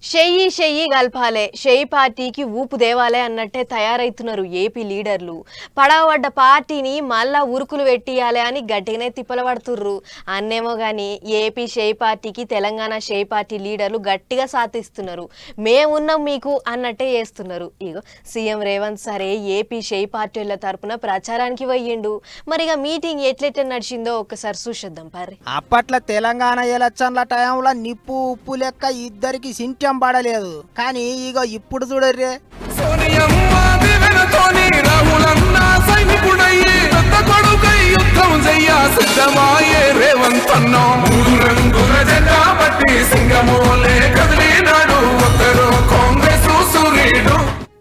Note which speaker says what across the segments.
Speaker 1: షెయ్యి షెయ్యి గల్పాలే షెయ్యి పార్టీకి ఊపు దేవాలే అన్నట్టే తయారైతున్నారు ఏపీ లీడర్లు. పడవబడ్డ పార్టీని మళ్ళా ఉరుకులు పెట్టియాలే అని గట్టిగానే తిప్పలబడుతుర్రు. అన్నేమో గాని ఏపీ షెయ్యి పార్టీకి తెలంగాణ షెయ్యి పార్టీ లీడర్లు గట్టిగా సాధిస్తున్నారు. మేమున్నాం మీకు అన్నట్టే చేస్తున్నారు. ఇగో సీఎం రేవంత్ సరే ఏపీ షెయ్యి పార్టీల తరపున ప్రచారానికి పోయిండు. మరిగా మీటింగ్ ఎట్లెట్లా నడిచిందో ఒక్కసారి చూసేద్దాం పర్రి.
Speaker 2: అప్పట్లో తెలంగాణ ఎలక్షన్ల టైంలో నిప్పు ఉప్పు లెక్క ఇద్దరికి సింటం పడలేదు. కానీ ఇగో ఇప్పుడు చూడర్రే,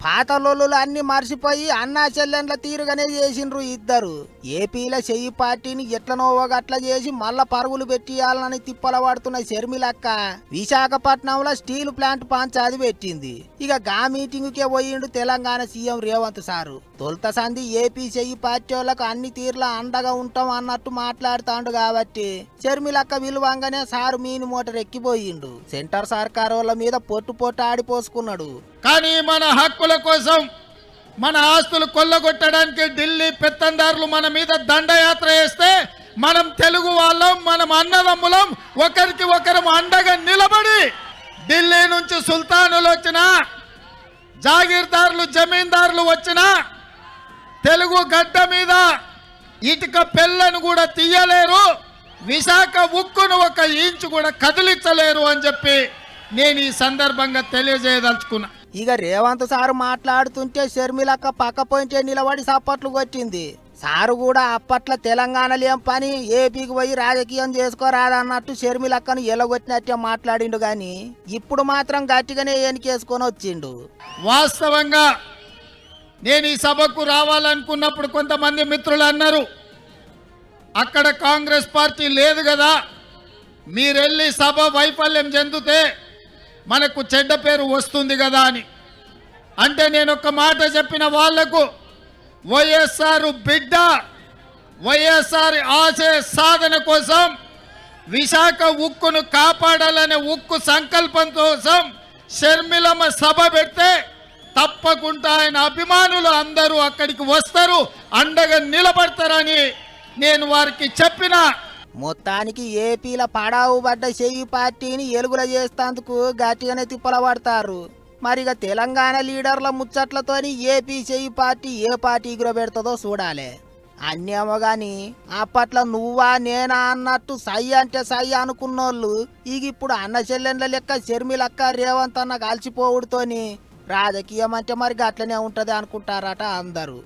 Speaker 2: పాతలోళ్ళు అన్ని మర్చిపోయి అన్నా చెల్లెండ్ల తీరుగానే చేసిండ్రు ఇద్దరు. ఏపీలో షెయ్యి పార్టీని ఎట్లనోవో గట్ల చేసి మళ్ళా పరుగులు పెట్టియాలని తిప్పల పడుతున్న షర్మిలక్క విశాఖపట్నంలో స్టీల్ ప్లాంట్ పంచాది పెట్టింది. ఇక గా మీటింగ్ కే పోయిండు తెలంగాణ సీఎం రేవంత్ సారు. తొలుత సంది ఏపీ షెయ్యి పార్టీ వాళ్ళకు అన్ని తీర్ల అండగా ఉంటాం అన్నట్టు మాట్లాడుతాండు కాబట్టి షర్మిలక్క విలువంగానే సారు మీని మోటార్ ఎక్కిపోయిండు. సెంటర్ సర్కార్ వాళ్ళ మీద పొట్టు ఆడిపోసుకున్నాడు.
Speaker 3: కానీ మన హక్కుల కోసం, మన ఆస్తులు కొల్లగొట్టడానికి ఢిల్లీ పెత్తందారులు మన మీద దండయాత్ర చేస్తే మనం తెలుగు వాళ్ళం, మనం అన్నదమ్ములం, ఒకరికి ఒకరం అండగా నిలబడి ఢిల్లీ నుంచి సుల్తానులు వచ్చినా, జాగీర్దారులు జమీందారులు వచ్చినా తెలుగు గడ్డ మీద ఇటుక పెళ్ళను కూడా తీయలేరు, విశాఖ ఉక్కును ఒక ఇంచు కూడా కదిలించలేరు అని చెప్పి నేను ఈ సందర్భంగా తెలియజేయదలుచుకున్నా.
Speaker 2: ఇక రేవంత్ సారు మాట్లాడుతుంటే షర్మిలక్క పక్క పోయింటే నిలబడి సప్పట్లు కొట్టింది. సారు కూడా అప్పట్లో తెలంగాణలో ఏం పని, ఏపీకి పోయి రాజకీయం చేసుకోరాదన్నట్టు షర్మిలక్కను ఎలగొట్టినట్టే మాట్లాడిండు. గాని ఇప్పుడు మాత్రం గట్టిగానే ఎన్నికేసుకొని వచ్చిండు.
Speaker 3: వాస్తవంగా నేను ఈ సభకు రావాలనుకున్నప్పుడు కొంతమంది మిత్రులు అన్నారు, అక్కడ కాంగ్రెస్ పార్టీ లేదు కదా, మీరెళ్ళి సభ వైఫల్యం చెందితే మనకు చెడ్డ పేరు వస్తుంది కదా అని. అంటే నేను ఒక మాట చెప్పిన వాళ్లకు, వైఎస్ఆర్ బిడ్డ, వైఎస్ఆర్ ఆశయ సాధన కోసం, విశాఖ ఉక్కును కాపాడాలనే ఉక్కు సంకల్పం కోసం షర్మిలమ్మ సభ పెడితే తప్పకుండా ఆయన అభిమానులు అందరూ అక్కడికి వస్తారు, అండగా నిలబడతారని నేను వారికి చెప్పిన.
Speaker 2: మొత్తానికి ఏపీల పడావు పడ్డ షెయ్యి పార్టీని ఎలుగుల చేస్తేందుకు గట్టిగానే తిప్పల పడతారు. మరిగ తెలంగాణ లీడర్ల ముచ్చట్లతోని ఏపీ షెయ్యి పార్టీ ఏ పార్టీ ఎగురబెడుతుందో చూడాలి. అన్నేమో గాని అప్పట్లో నువ్వా నేనా అన్నట్టు సై అంటే సై అనుకున్నోళ్ళు ఇక ఇప్పుడు అన్న చెల్లెండ్ల లెక్క షర్మిలక్క రేవంత్ అన్న కలిసిపోవుడుతోని రాజకీయం అంటే మరి గట్లనే ఉంటది అనుకుంటారట అందరూ.